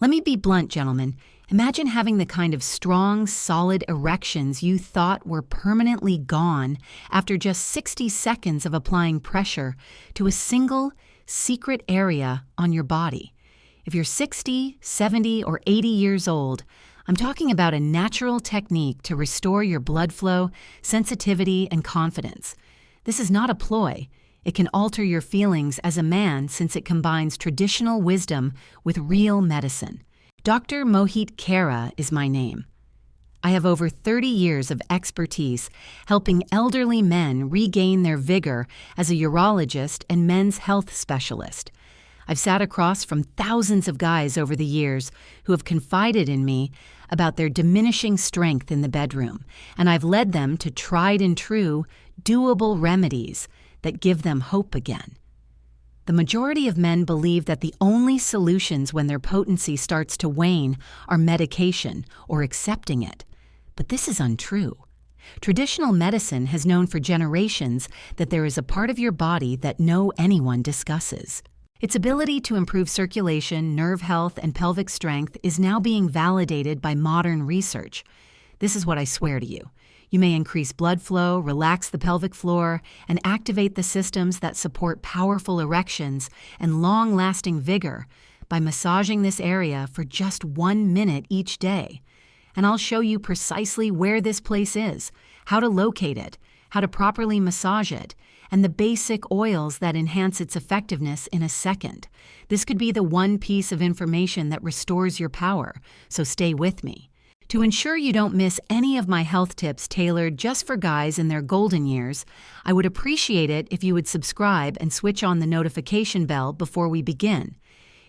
Let me be blunt, gentlemen. Imagine having the kind of strong, solid erections you thought were permanently gone after just 60 seconds of applying pressure to a single, secret area on your body. If you're 60, 70, or 80 years old, I'm talking about a natural technique to restore your blood flow, sensitivity, and confidence. This is not a ploy. It can alter your feelings as a man since it combines traditional wisdom with real medicine. Dr. Mohit Kara is my name. I have over 30 years of expertise helping elderly men regain their vigor as a urologist and men's health specialist. I've sat across from thousands of guys over the years who have confided in me about their diminishing strength in the bedroom, and I've led them to tried and true, doable remedies that give them hope again. The majority of men believe that the only solutions when their potency starts to wane are medication or accepting it, but this is untrue. Traditional medicine has known for generations that there is a part of your body that no anyone discusses. Its ability to improve circulation, nerve health, and pelvic strength is now being validated by modern research. This is what I swear to you. You may increase blood flow, relax the pelvic floor, and activate the systems that support powerful erections and long-lasting vigor by massaging this area for just 1 minute each day. And I'll show you precisely where this place is, how to locate it, how to properly massage it, and the basic oils that enhance its effectiveness in a second. This could be the one piece of information that restores your power, so stay with me. To ensure you don't miss any of my health tips tailored just for guys in their golden years, I would appreciate it if you would subscribe and switch on the notification bell before we begin.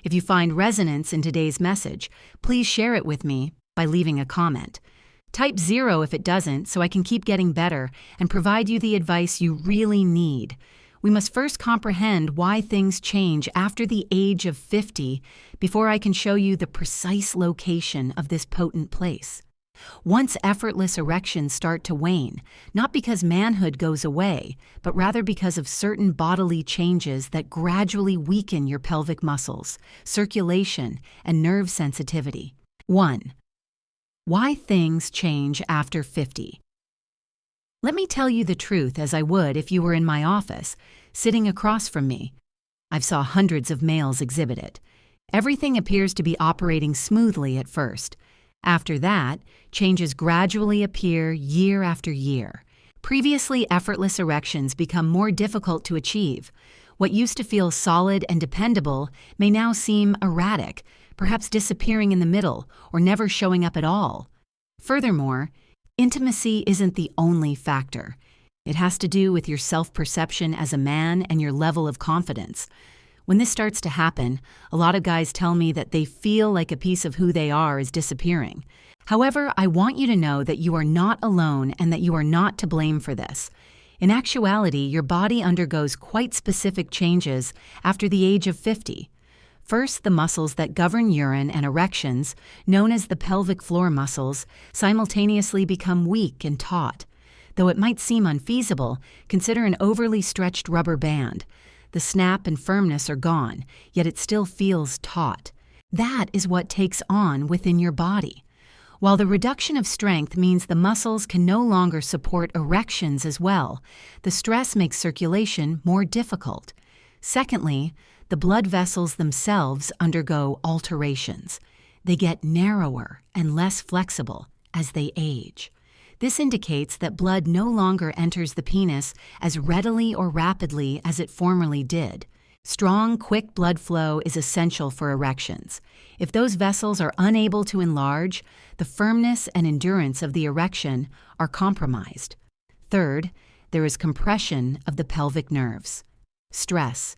If you find resonance in today's message, please share it with me by leaving a comment. Type 0 if it doesn't, so I can keep getting better and provide you the advice you really need. We must first comprehend why things change after the age of 50 before I can show you the precise location of this potent place. Once effortless erections start to wane, not because manhood goes away, but rather because of certain bodily changes that gradually weaken your pelvic muscles, circulation, and nerve sensitivity. 1. Why things change after 50. Let me tell you the truth as I would if you were in my office, sitting across from me. I've saw hundreds of males exhibit it. Everything appears to be operating smoothly at first. After that, changes gradually appear year after year. Previously effortless erections become more difficult to achieve. What used to feel solid and dependable may now seem erratic, perhaps disappearing in the middle or never showing up at all. Furthermore, intimacy isn't the only factor. It has to do with your self-perception as a man and your level of confidence. When this starts to happen, a lot of guys tell me that they feel like a piece of who they are is disappearing. However, I want you to know that you are not alone and that you are not to blame for this. In actuality, your body undergoes quite specific changes after the age of 50. First, the muscles that govern urine and erections, known as the pelvic floor muscles, simultaneously become weak and taut. Though it might seem unfeasible, consider an overly stretched rubber band. The snap and firmness are gone, yet it still feels taut. That is what takes on within your body. While the reduction of strength means the muscles can no longer support erections as well, the stress makes circulation more difficult. Secondly, the blood vessels themselves undergo alterations. They get narrower and less flexible as they age. This indicates that blood no longer enters the penis as readily or rapidly as it formerly did. Strong, quick blood flow is essential for erections. If those vessels are unable to enlarge, the firmness and endurance of the erection are compromised. Third, there is compression of the pelvic nerves. Stress,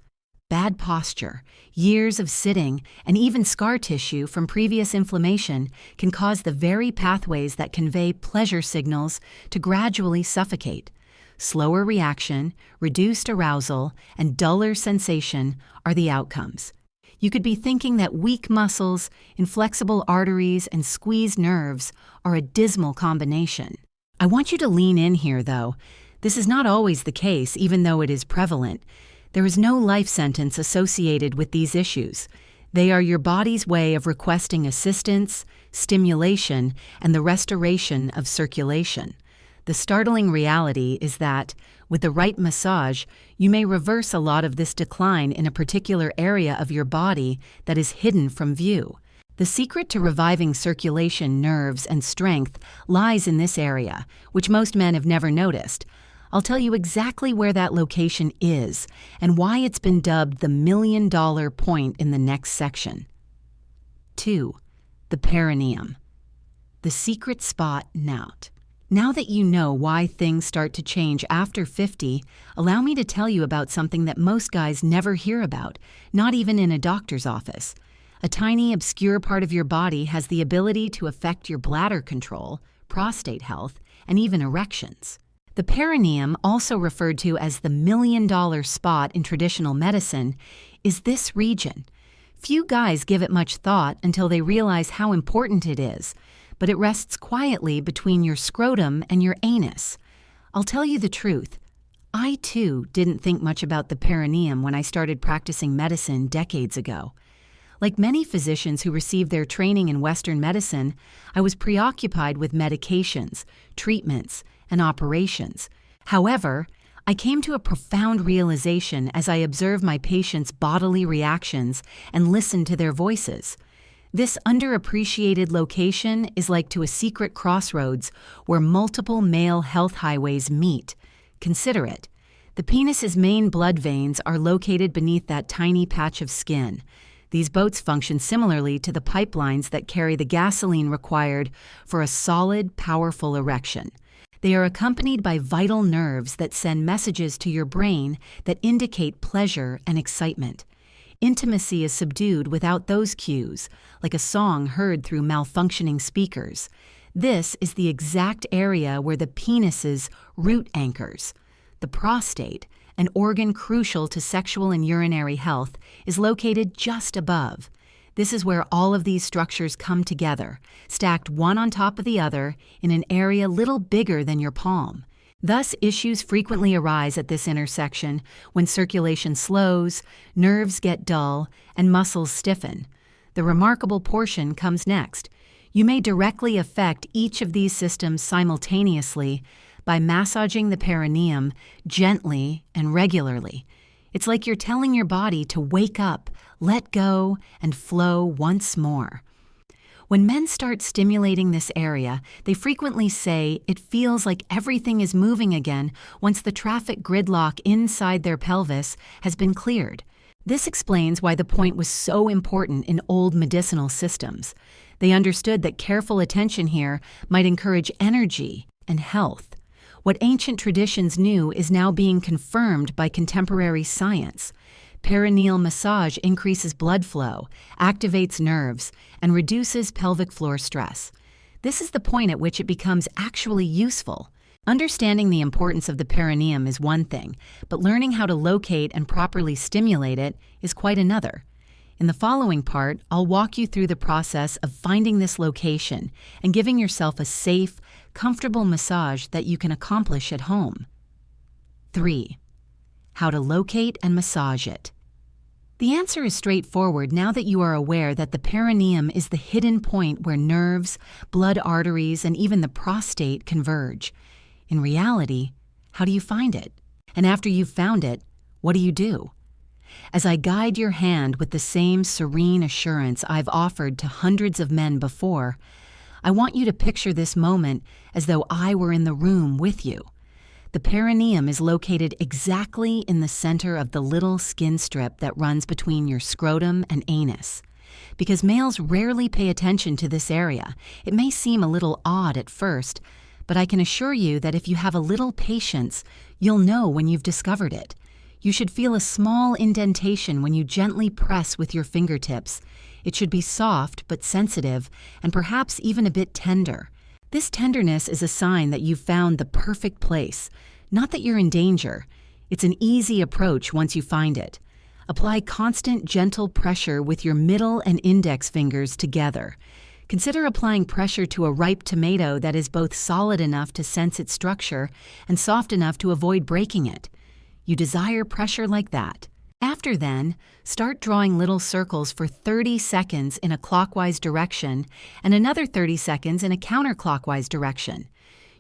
bad posture, years of sitting, and even scar tissue from previous inflammation can cause the very pathways that convey pleasure signals to gradually suffocate. Slower reaction, reduced arousal, and duller sensation are the outcomes. You could be thinking that weak muscles, inflexible arteries, and squeezed nerves are a dismal combination. I want you to lean in here, though. This is not always the case, even though it is prevalent. There is no life sentence associated with these issues. They are your body's way of requesting assistance, stimulation, and the restoration of circulation. The startling reality is that, with the right massage, you may reverse a lot of this decline in a particular area of your body that is hidden from view. The secret to reviving circulation, nerves, and strength lies in this area, which most men have never noticed. I'll tell you exactly where that location is and why it's been dubbed the $1 million point in the next section. 2. The perineum. The secret spot Nout. Now that you know why things start to change after 50, allow me to tell you about something that most guys never hear about, not even in a doctor's office. A tiny, obscure part of your body has the ability to affect your bladder control, prostate health, and even erections. The perineum, also referred to as the $1 million spot in traditional medicine, is this region. Few guys give it much thought until they realize how important it is, but it rests quietly between your scrotum and your anus. I'll tell you the truth. I, too, didn't think much about the perineum when I started practicing medicine decades ago. Like many physicians who received their training in Western medicine, I was preoccupied with medications, treatments, and operations. However, I came to a profound realization as I observed my patients' bodily reactions and listened to their voices. This underappreciated location is like to a secret crossroads where multiple male health highways meet. Consider it. The penis's main blood veins are located beneath that tiny patch of skin. These boats function similarly to the pipelines that carry the gasoline required for a solid, powerful erection. They are accompanied by vital nerves that send messages to your brain that indicate pleasure and excitement. Intimacy is subdued without those cues, like a song heard through malfunctioning speakers. This is the exact area where the penis's root anchors. The prostate, an organ crucial to sexual and urinary health, is located just above. This is where all of these structures come together, stacked one on top of the other in an area little bigger than your palm. Thus, issues frequently arise at this intersection when circulation slows, nerves get dull, and muscles stiffen. The remarkable portion comes next. You may directly affect each of these systems simultaneously by massaging the perineum gently and regularly. It's like you're telling your body to wake up, let go, and flow once more. When men start stimulating this area, they frequently say it feels like everything is moving again once the traffic gridlock inside their pelvis has been cleared. This explains why the point was so important in old medicinal systems. They understood that careful attention here might encourage energy and health. What ancient traditions knew is now being confirmed by contemporary science. Perineal massage increases blood flow, activates nerves, and reduces pelvic floor stress. This is the point at which it becomes actually useful. Understanding the importance of the perineum is one thing, but learning how to locate and properly stimulate it is quite another. In the following part, I'll walk you through the process of finding this location and giving yourself a safe, comfortable massage that you can accomplish at home. 3. How to locate and massage it. The answer is straightforward now that you are aware that the perineum is the hidden point where nerves, blood arteries, and even the prostate converge. In reality, how do you find it? And after you've found it, what do you do? As I guide your hand with the same serene assurance I've offered to hundreds of men before, I want you to picture this moment as though I were in the room with you. The perineum is located exactly in the center of the little skin strip that runs between your scrotum and anus. Because males rarely pay attention to this area, it may seem a little odd at first, but I can assure you that if you have a little patience, you'll know when you've discovered it. You should feel a small indentation when you gently press with your fingertips. It should be soft but sensitive, and perhaps even a bit tender. This tenderness is a sign that you've found the perfect place, not that you're in danger. It's an easy approach once you find it. Apply constant, gentle pressure with your middle and index fingers together. Consider applying pressure to a ripe tomato that is both solid enough to sense its structure and soft enough to avoid breaking it. You desire pressure like that. After then, start drawing little circles for 30 seconds in a clockwise direction and another 30 seconds in a counterclockwise direction.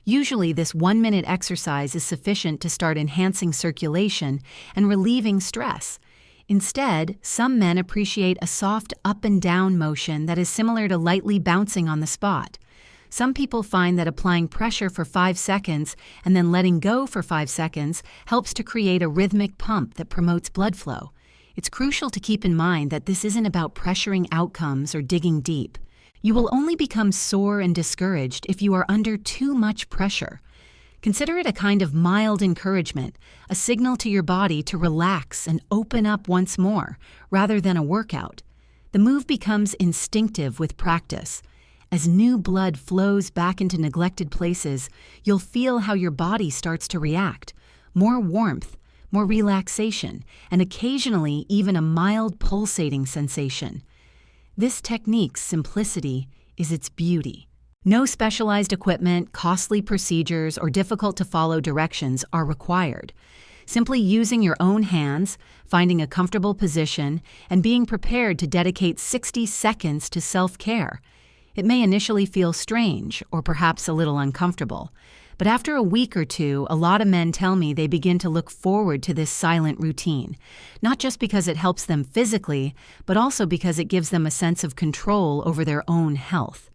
Usually, this 1-minute exercise is sufficient to start enhancing circulation and relieving stress. Instead, some men appreciate a soft up and down motion that is similar to lightly bouncing on the spot. Some people find that applying pressure for 5 seconds and then letting go for 5 seconds helps to create a rhythmic pump that promotes blood flow. It's crucial to keep in mind that this isn't about pressuring outcomes or digging deep. You will only become sore and discouraged if you are under too much pressure. Consider it a kind of mild encouragement, a signal to your body to relax and open up once more, rather than a workout. The move becomes instinctive with practice. As new blood flows back into neglected places, you'll feel how your body starts to react. More warmth, more relaxation, and occasionally even a mild pulsating sensation. This technique's simplicity is its beauty. No specialized equipment, costly procedures, or difficult-to-follow directions are required. Simply using your own hands, finding a comfortable position, and being prepared to dedicate 60 seconds to self-care. It may initially feel strange or perhaps a little uncomfortable, but after a week or two, a lot of men tell me they begin to look forward to this silent routine, not just because it helps them physically, but also because it gives them a sense of control over their own health.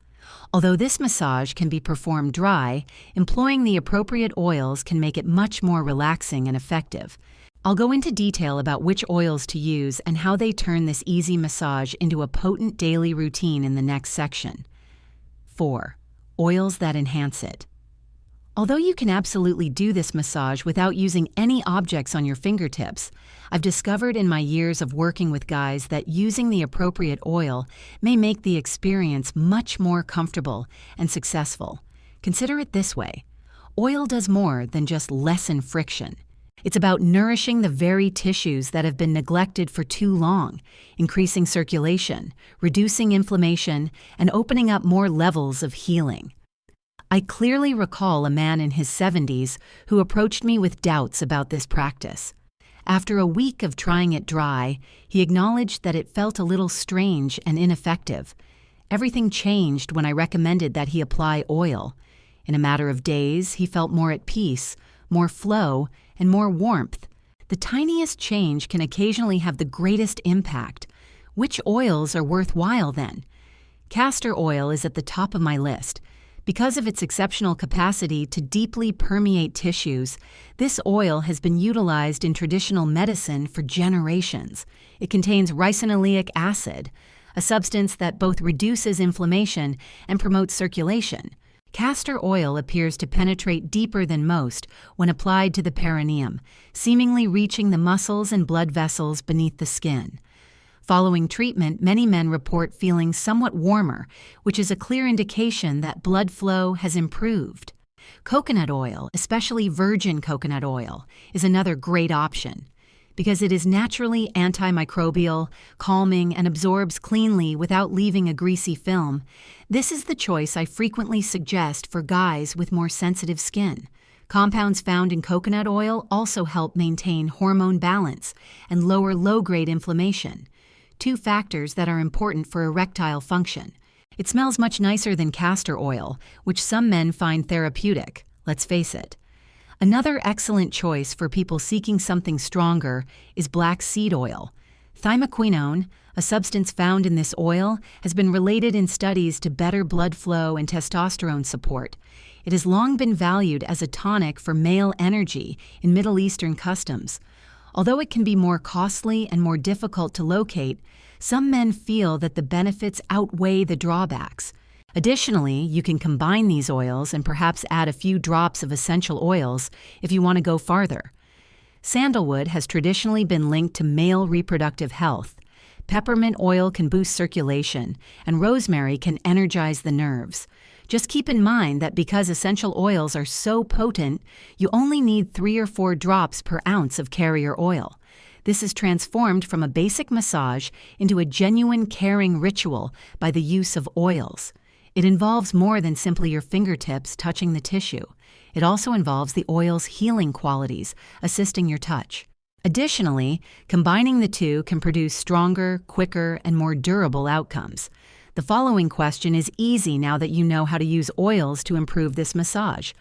Although this massage can be performed dry, employing the appropriate oils can make it much more relaxing and effective. I'll go into detail about which oils to use and how they turn this easy massage into a potent daily routine in the next section. 4. Oils that enhance it. Although you can absolutely do this massage without using any objects on your fingertips, I've discovered in my years of working with guys that using the appropriate oil may make the experience much more comfortable and successful. Consider it this way. Oil does more than just lessen friction. It's about nourishing the very tissues that have been neglected for too long, increasing circulation, reducing inflammation, and opening up more levels of healing. I clearly recall a man in his 70s who approached me with doubts about this practice. After a week of trying it dry, he acknowledged that it felt a little strange and ineffective. Everything changed when I recommended that he apply oil. In a matter of days, he felt more at peace, more flow, and more warmth. The tiniest change can occasionally have the greatest impact. Which oils are worthwhile then? Castor oil is at the top of my list. Because of its exceptional capacity to deeply permeate tissues, this oil has been utilized in traditional medicine for generations. It contains ricinoleic acid, a substance that both reduces inflammation and promotes circulation. Castor oil appears to penetrate deeper than most when applied to the perineum, seemingly reaching the muscles and blood vessels beneath the skin. Following treatment, many men report feeling somewhat warmer, which is a clear indication that blood flow has improved. Coconut oil, especially virgin coconut oil, is another great option. Because it is naturally antimicrobial, calming, and absorbs cleanly without leaving a greasy film, this is the choice I frequently suggest for guys with more sensitive skin. Compounds found in coconut oil also help maintain hormone balance and lower low-grade inflammation. 2 factors that are important for erectile function. It smells much nicer than castor oil, which some men find therapeutic, let's face it. Another excellent choice for people seeking something stronger is black seed oil. Thymoquinone, a substance found in this oil, has been related in studies to better blood flow and testosterone support. It has long been valued as a tonic for male energy in Middle Eastern customs. Although it can be more costly and more difficult to locate, some men feel that the benefits outweigh the drawbacks. Additionally, you can combine these oils and perhaps add a few drops of essential oils if you want to go farther. Sandalwood has traditionally been linked to male reproductive health. Peppermint oil can boost circulation, and rosemary can energize the nerves. Just keep in mind that because essential oils are so potent, you only need 3 or 4 drops per ounce of carrier oil. This is transformed from a basic massage into a genuine caring ritual by the use of oils. It involves more than simply your fingertips touching the tissue. It also involves the oil's healing qualities, assisting your touch. Additionally, combining the two can produce stronger, quicker, and more durable outcomes. The following question is easy now that you know how to use oils to improve this massage.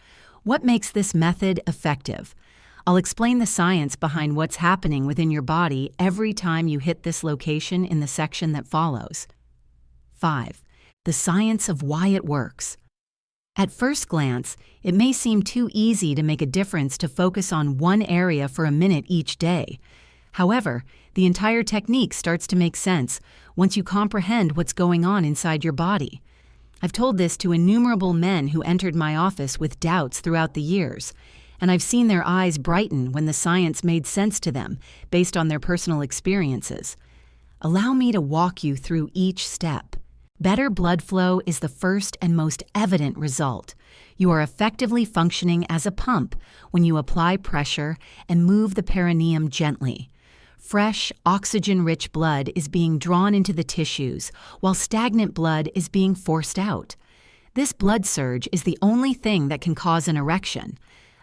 What makes this method effective? I'll explain the science behind what's happening within your body every time you hit this location in the section that follows. 5. The science of why it works. At first glance, it may seem too easy to make a difference to focus on one area for a minute each day. However, the entire technique starts to make sense once you comprehend what's going on inside your body. I've told this to innumerable men who entered my office with doubts throughout the years, and I've seen their eyes brighten when the science made sense to them based on their personal experiences. Allow me to walk you through each step. Better blood flow is the first and most evident result. You are effectively functioning as a pump when you apply pressure and move the perineum gently. Fresh, oxygen-rich blood is being drawn into the tissues, while stagnant blood is being forced out. This blood surge is the only thing that can cause an erection.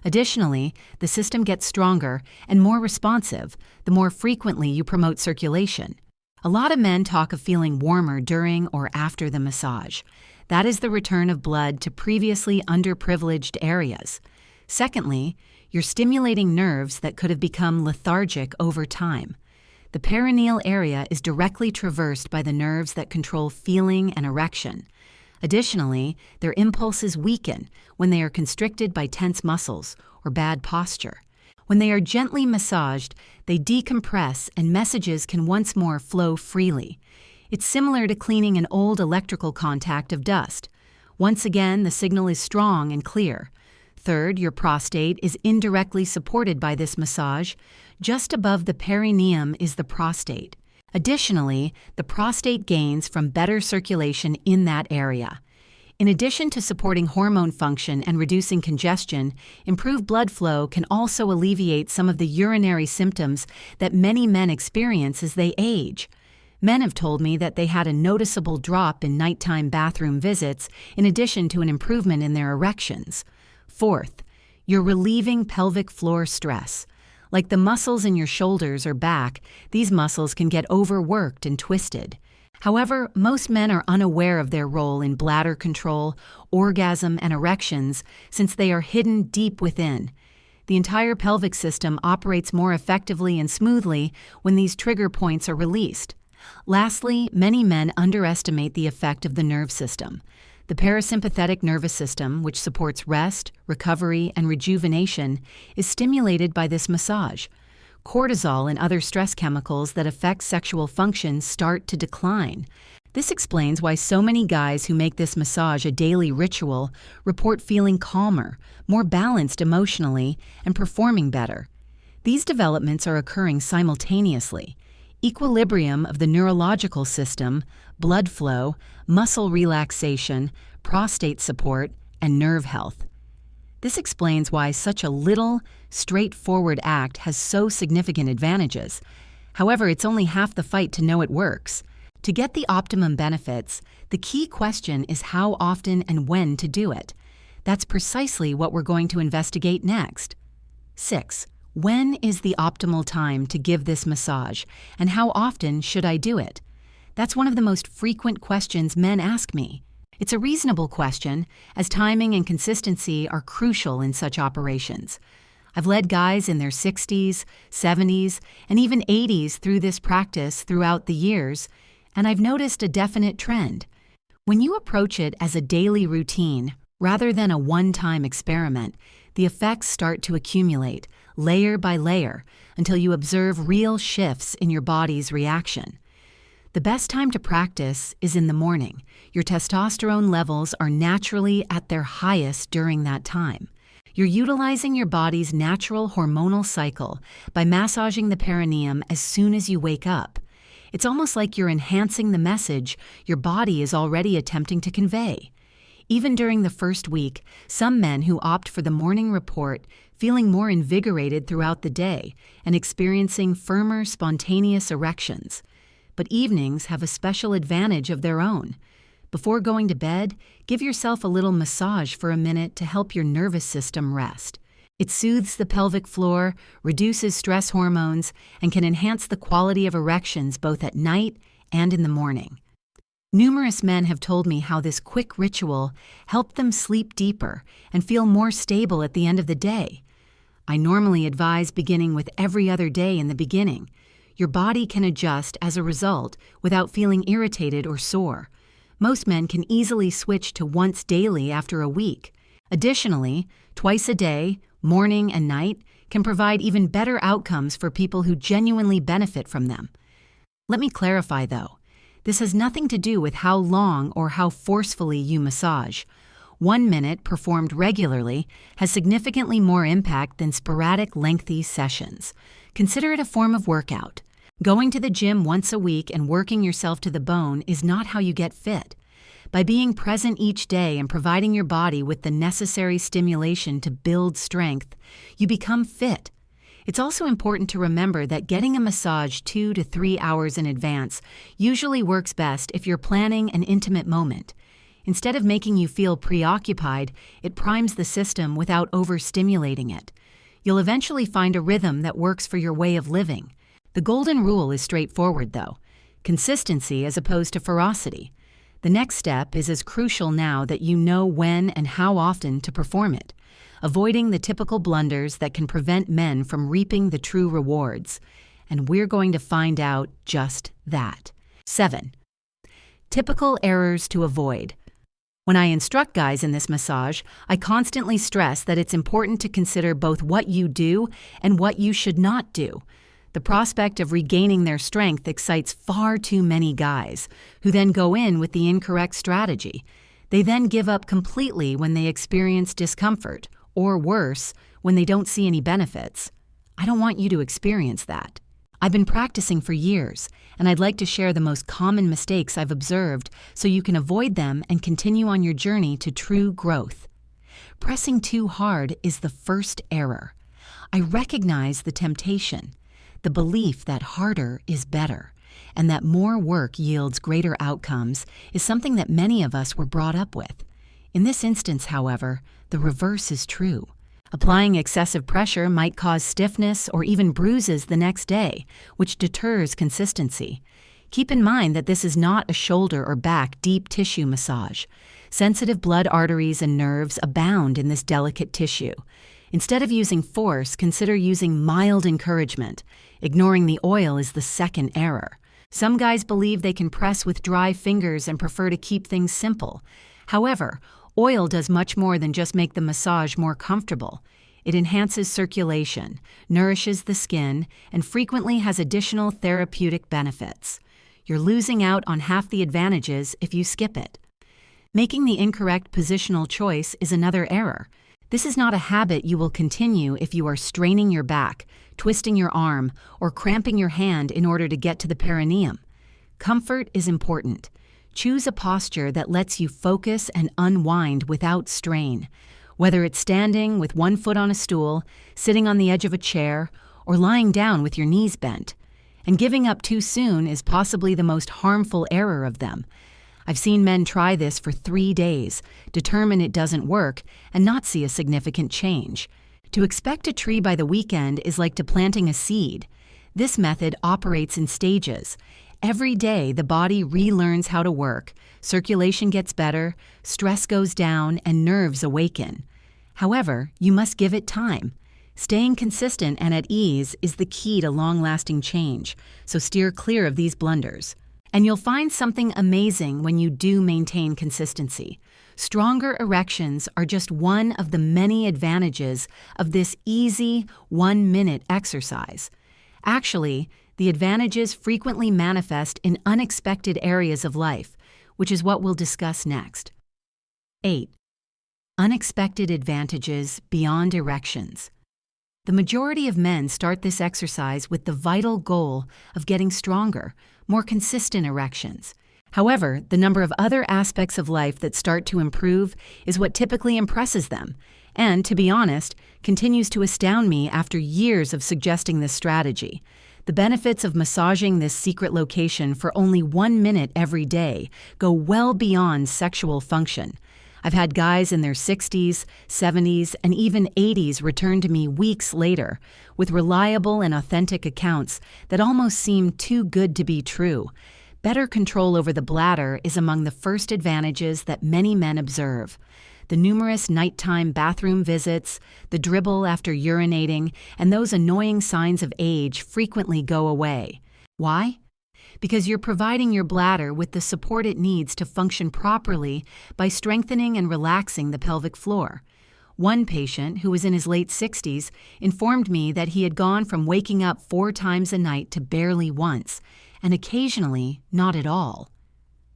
Additionally, the system gets stronger and more responsive the more frequently you promote circulation. A lot of men talk of feeling warmer during or after the massage. That is the return of blood to previously underprivileged areas. Secondly, you're stimulating nerves that could have become lethargic over time. The perineal area is directly traversed by the nerves that control feeling and erection. Additionally, their impulses weaken when they are constricted by tense muscles or bad posture. When they are gently massaged, they decompress and messages can once more flow freely. It's similar to cleaning an old electrical contact of dust. Once again, the signal is strong and clear. Third, your prostate is indirectly supported by this massage. Just above the perineum is the prostate. Additionally, the prostate gains from better circulation in that area. In addition to supporting hormone function and reducing congestion, improved blood flow can also alleviate some of the urinary symptoms that many men experience as they age. Men have told me that they had a noticeable drop in nighttime bathroom visits in addition to an improvement in their erections. Fourth, you're relieving pelvic floor stress. Like the muscles in your shoulders or back, these muscles can get overworked and twisted. However, most men are unaware of their role in bladder control, orgasm, and erections since they are hidden deep within. The entire pelvic system operates more effectively and smoothly when these trigger points are released. Lastly, many men underestimate the effect of the nerve system. The parasympathetic nervous system, which supports rest, recovery, and rejuvenation, is stimulated by this massage. Cortisol and other stress chemicals that affect sexual function start to decline. This explains why so many guys who make this massage a daily ritual report feeling calmer, more balanced emotionally, and performing better. These developments are occurring simultaneously. Equilibrium of the neurological system, blood flow, muscle relaxation, prostate support, and nerve health. This explains why such a little, straightforward act has so significant advantages. However, it's only half the fight to know it works. To get the optimum benefits, the key question is how often and when to do it. That's precisely what we're going to investigate next. 6. When is the optimal time to give this massage, and how often should I do it? That's one of the most frequent questions men ask me. It's a reasonable question, as timing and consistency are crucial in such operations. I've led guys in their 60s, 70s, and even 80s through this practice throughout the years, and I've noticed a definite trend. When you approach it as a daily routine, rather than a one-time experiment, the effects start to accumulate, layer by layer, until you observe real shifts in your body's reaction. The best time to practice is in the morning. Your testosterone levels are naturally at their highest during that time. You're utilizing your body's natural hormonal cycle by massaging the perineum as soon as you wake up. It's almost like you're enhancing the message your body is already attempting to convey. Even during the first week, some men who opt for the morning report feeling more invigorated throughout the day and experiencing firmer, spontaneous erections. But evenings have a special advantage of their own. Before going to bed, give yourself a little massage for a minute to help your nervous system rest. It soothes the pelvic floor, reduces stress hormones, and can enhance the quality of erections both at night and in the morning. Numerous men have told me how this quick ritual helped them sleep deeper and feel more stable at the end of the day. I normally advise beginning with every other day in the beginning. Your body can adjust as a result without feeling irritated or sore. Most men can easily switch to once daily after a week. Additionally, twice a day, morning and night, can provide even better outcomes for people who genuinely benefit from them. Let me clarify, though. This has nothing to do with how long or how forcefully you massage. 1 minute performed regularly has significantly more impact than sporadic, lengthy sessions. Consider it a form of workout. Going to the gym once a week and working yourself to the bone is not how you get fit. By being present each day and providing your body with the necessary stimulation to build strength, you become fit. It's also important to remember that getting a massage 2 to 3 hours in advance usually works best if you're planning an intimate moment. Instead of making you feel preoccupied, it primes the system without overstimulating it. You'll eventually find a rhythm that works for your way of living. The golden rule is straightforward, though: consistency as opposed to ferocity. The next step is as crucial now that you know when and how often to perform it, avoiding the typical blunders that can prevent men from reaping the true rewards. And we're going to find out just that. 7. Typical errors to avoid. When I instruct guys in this massage, I constantly stress that it's important to consider both what you do and what you should not do. The prospect of regaining their strength excites far too many guys, who then go in with the incorrect strategy. They then give up completely when they experience discomfort, or worse, when they don't see any benefits. I don't want you to experience that. I've been practicing for years, and I'd like to share the most common mistakes I've observed so you can avoid them and continue on your journey to true growth. Pressing too hard is the first error. I recognize the temptation, the belief that harder is better, and that more work yields greater outcomes is something that many of us were brought up with. In this instance, however, the reverse is true. Applying excessive pressure might cause stiffness or even bruises the next day, which deters consistency. Keep in mind that this is not a shoulder or back deep tissue massage. Sensitive blood arteries and nerves abound in this delicate tissue. Instead of using force, consider using mild encouragement. Ignoring the oil is the second error. Some guys believe they can press with dry fingers and prefer to keep things simple. However, oil does much more than just make the massage more comfortable. It enhances circulation, nourishes the skin, and frequently has additional therapeutic benefits. You're losing out on half the advantages if you skip it. Making the incorrect positional choice is another error. This is not a habit you will continue if you are straining your back, twisting your arm, or cramping your hand in order to get to the perineum. Comfort is important. Choose a posture that lets you focus and unwind without strain. Whether it's standing with one foot on a stool, sitting on the edge of a chair, or lying down with your knees bent. And giving up too soon is possibly the most harmful error of them. I've seen men try this for 3 days, determine it doesn't work, and not see a significant change. To expect a tree by the weekend is like to planting a seed. This method operates in stages. Every day, the body relearns how to work, circulation gets better, stress goes down, and nerves awaken. However, you must give it time. Staying consistent and at ease is the key to long-lasting change, so steer clear of these blunders. And you'll find something amazing when you do maintain consistency. Stronger erections are just one of the many advantages of this easy 1-minute exercise. Actually, the advantages frequently manifest in unexpected areas of life, which is what we'll discuss next. 8. Unexpected advantages beyond erections. The majority of men start this exercise with the vital goal of getting stronger, more consistent erections. However, the number of other aspects of life that start to improve is what typically impresses them, and, to be honest, continues to astound me after years of suggesting this strategy. The benefits of massaging this secret location for only 1 minute every day go well beyond sexual function. I've had guys in their 60s, 70s, and even 80s return to me weeks later with reliable and authentic accounts that almost seem too good to be true. Better control over the bladder is among the first advantages that many men observe. The numerous nighttime bathroom visits, the dribble after urinating, and those annoying signs of age frequently go away. Why? Because you're providing your bladder with the support it needs to function properly by strengthening and relaxing the pelvic floor. One patient, who was in his late 60s, informed me that he had gone from waking up 4 times a night to barely once, and occasionally not at all.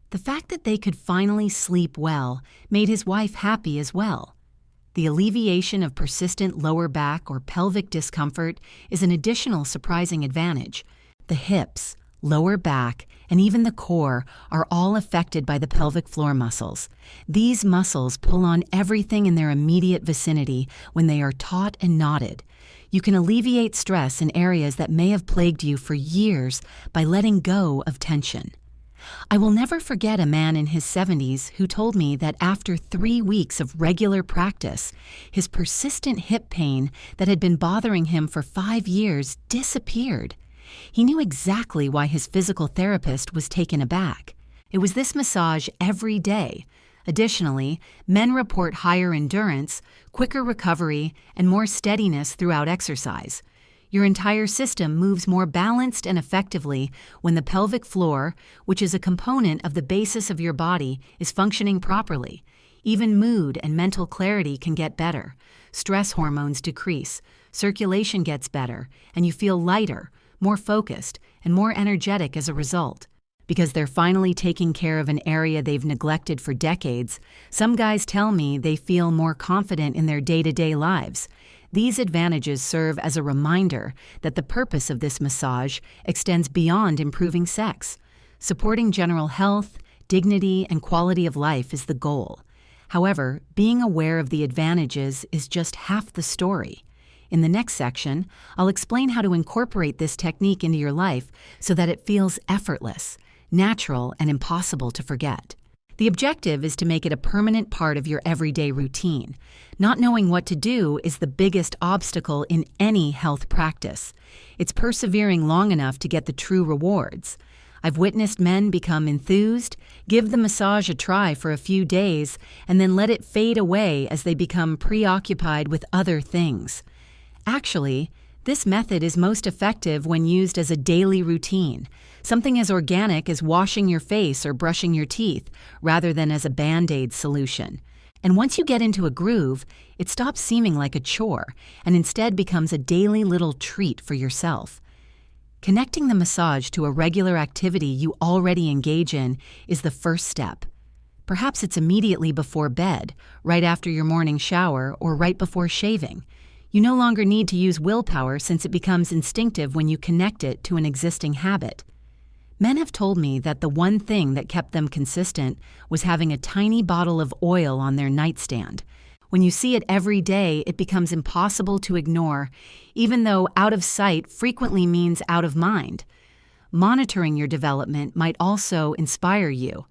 The fact that they could finally sleep well made his wife happy as well. The alleviation of persistent lower back or pelvic discomfort is an additional surprising advantage. The hips, lower back, and even the core are all affected by the pelvic floor muscles. These muscles pull on everything in their immediate vicinity when they are taut and knotted. You can alleviate stress in areas that may have plagued you for years by letting go of tension. I will never forget a man in his 70s who told me that after 3 weeks of regular practice, his persistent hip pain that had been bothering him for 5 years disappeared. He knew exactly why his physical therapist was taken aback. It was this massage every day. Additionally, men report higher endurance, quicker recovery, and more steadiness throughout exercise. Your entire system moves more balanced and effectively when the pelvic floor, which is a component of the basis of your body, is functioning properly. Even mood and mental clarity can get better. Stress hormones decrease, circulation gets better, and you feel lighter, more focused, and more energetic as a result. Because they're finally taking care of an area they've neglected for decades, some guys tell me they feel more confident in their day-to-day lives. These advantages serve as a reminder that the purpose of this massage extends beyond improving sex. Supporting general health, dignity, and quality of life is the goal. However, being aware of the advantages is just half the story. In the next section, I'll explain how to incorporate this technique into your life so that it feels effortless, natural, and impossible to forget. The objective is to make it a permanent part of your everyday routine. Not knowing what to do is the biggest obstacle in any health practice. It's persevering long enough to get the true rewards. I've witnessed men become enthused, give the massage a try for a few days, and then let it fade away as they become preoccupied with other things. Actually, this method is most effective when used as a daily routine, something as organic as washing your face or brushing your teeth, rather than as a Band-Aid solution. And once you get into a groove, it stops seeming like a chore and instead becomes a daily little treat for yourself. Connecting the massage to a regular activity you already engage in is the first step. Perhaps it's immediately before bed, right after your morning shower, or right before shaving. You no longer need to use willpower since it becomes instinctive when you connect it to an existing habit. Men have told me that the one thing that kept them consistent was having a tiny bottle of oil on their nightstand. When you see it every day, it becomes impossible to ignore, even though out of sight frequently means out of mind. Monitoring your development might also inspire you.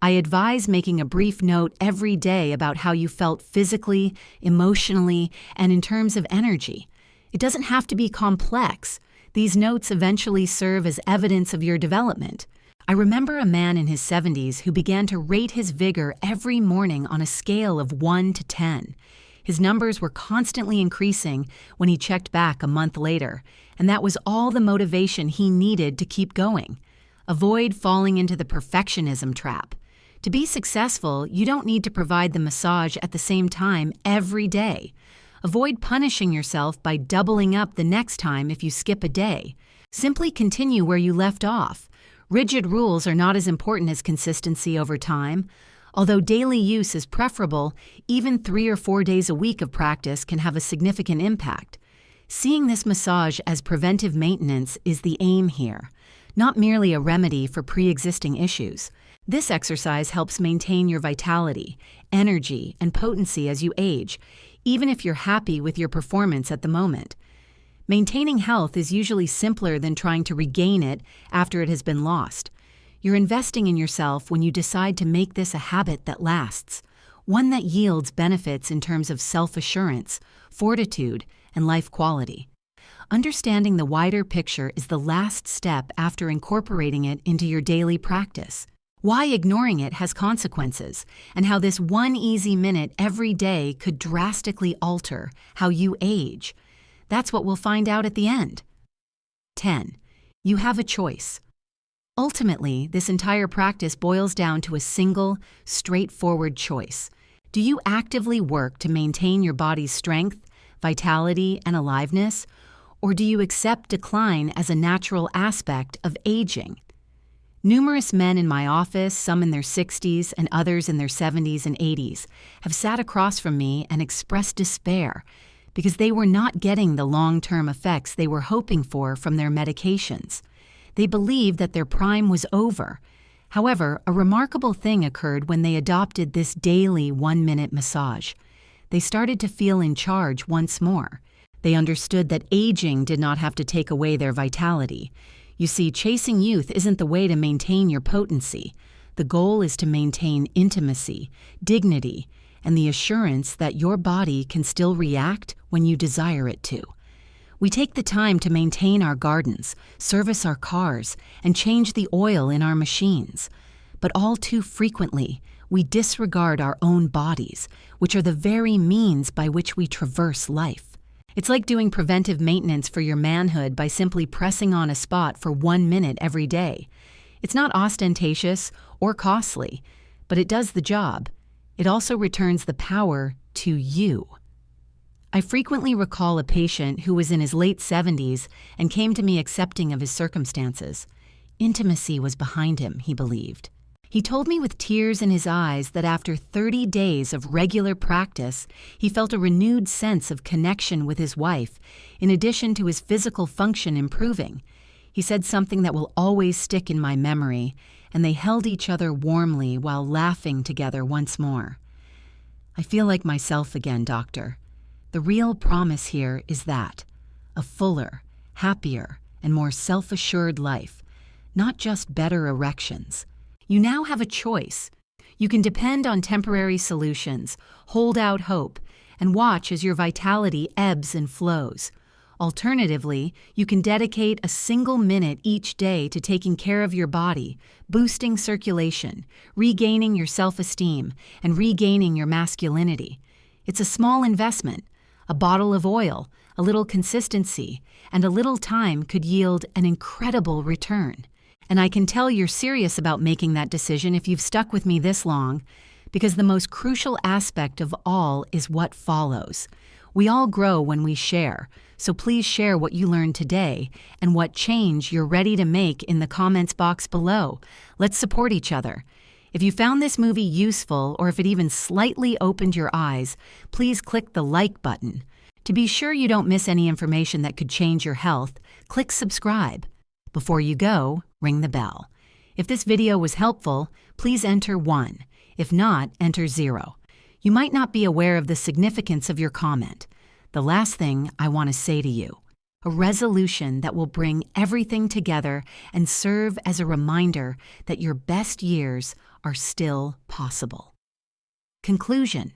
I advise making a brief note every day about how you felt physically, emotionally, and in terms of energy. It doesn't have to be complex. These notes eventually serve as evidence of your development. I remember a man in his 70s who began to rate his vigor every morning on a scale of 1 to 10. His numbers were constantly increasing when he checked back a month later, and that was all the motivation he needed to keep going. Avoid falling into the perfectionism trap. To be successful, you don't need to provide the massage at the same time every day. Avoid punishing yourself by doubling up the next time if you skip a day. Simply continue where you left off. Rigid rules are not as important as consistency over time. Although daily use is preferable, even 3 or 4 days a week of practice can have a significant impact. Seeing this massage as preventive maintenance is the aim here, not merely a remedy for pre-existing issues. This exercise helps maintain your vitality, energy, and potency as you age, even if you're happy with your performance at the moment. Maintaining health is usually simpler than trying to regain it after it has been lost. You're investing in yourself when you decide to make this a habit that lasts. one that yields benefits in terms of self-assurance, fortitude, and life quality. Understanding the wider picture is the last step after incorporating it into your daily practice. Why ignoring it has consequences, and how this one easy minute every day could drastically alter how you age. That's what we'll find out at the end. 10. You have a choice. Ultimately, this entire practice boils down to a single, straightforward choice. Do you actively work to maintain your body's strength, vitality, and aliveness, or do you accept decline as a natural aspect of aging? Numerous men in my office, some in their 60s and others in their 70s and 80s, have sat across from me and expressed despair because they were not getting the long-term effects they were hoping for from their medications. They believed that their prime was over. However, a remarkable thing occurred when they adopted this daily 1-minute massage. They started to feel in charge once more. They understood that aging did not have to take away their vitality. You see, chasing youth isn't the way to maintain your potency. The goal is to maintain intimacy, dignity, and the assurance that your body can still react when you desire it to. We take the time to maintain our gardens, service our cars, and change the oil in our machines. But all too frequently, we disregard our own bodies, which are the very means by which we traverse life. It's like doing preventive maintenance for your manhood by simply pressing on a spot for 1 minute every day. It's not ostentatious or costly, but it does the job. It also returns the power to you. I frequently recall a patient who was in his late 70s and came to me accepting of his circumstances. Intimacy was behind him, he believed. He told me with tears in his eyes that after 30 days of regular practice, he felt a renewed sense of connection with his wife, in addition to his physical function improving. He said something that will always stick in my memory, and they held each other warmly while laughing together once more. I feel like myself again, doctor. The real promise here is that, a fuller, happier, and more self-assured life, not just better erections. You now have a choice. You can depend on temporary solutions, hold out hope, and watch as your vitality ebbs and flows. Alternatively, you can dedicate a single minute each day to taking care of your body, boosting circulation, regaining your self-esteem, and regaining your masculinity. It's a small investment. A bottle of oil, a little consistency, and a little time could yield an incredible return. And I can tell you're serious about making that decision if you've stuck with me this long, because the most crucial aspect of all is what follows. We all grow when we share, so please share what you learned today and what change you're ready to make in the comments box below. Let's support each other. If you found this movie useful, or if it even slightly opened your eyes, please click the like button. To be sure you don't miss any information that could change your health, click subscribe. Before you go, ring the bell. If this video was helpful, please enter 1. If not, enter 0. You might not be aware of the significance of your comment. The last thing I want to say to you, a resolution that will bring everything together and serve as a reminder that your best years are still possible. Conclusion.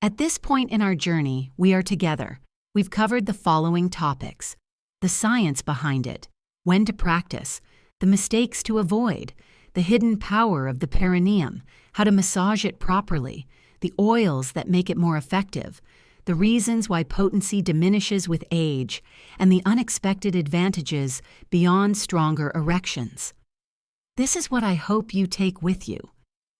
At this point in our journey, we are together. We've covered the following topics: the science behind it, when to practice, the mistakes to avoid, the hidden power of the perineum, how to massage it properly, the oils that make it more effective, the reasons why potency diminishes with age, and the unexpected advantages beyond stronger erections. This is what I hope you take with you.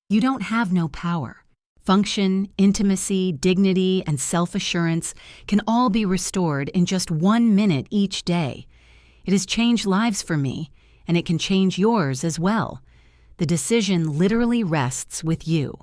You don't have no power. Function, intimacy, dignity, and self-assurance can all be restored in just 1 minute each day. It has changed lives for me, and it can change yours as well. The decision literally rests with you.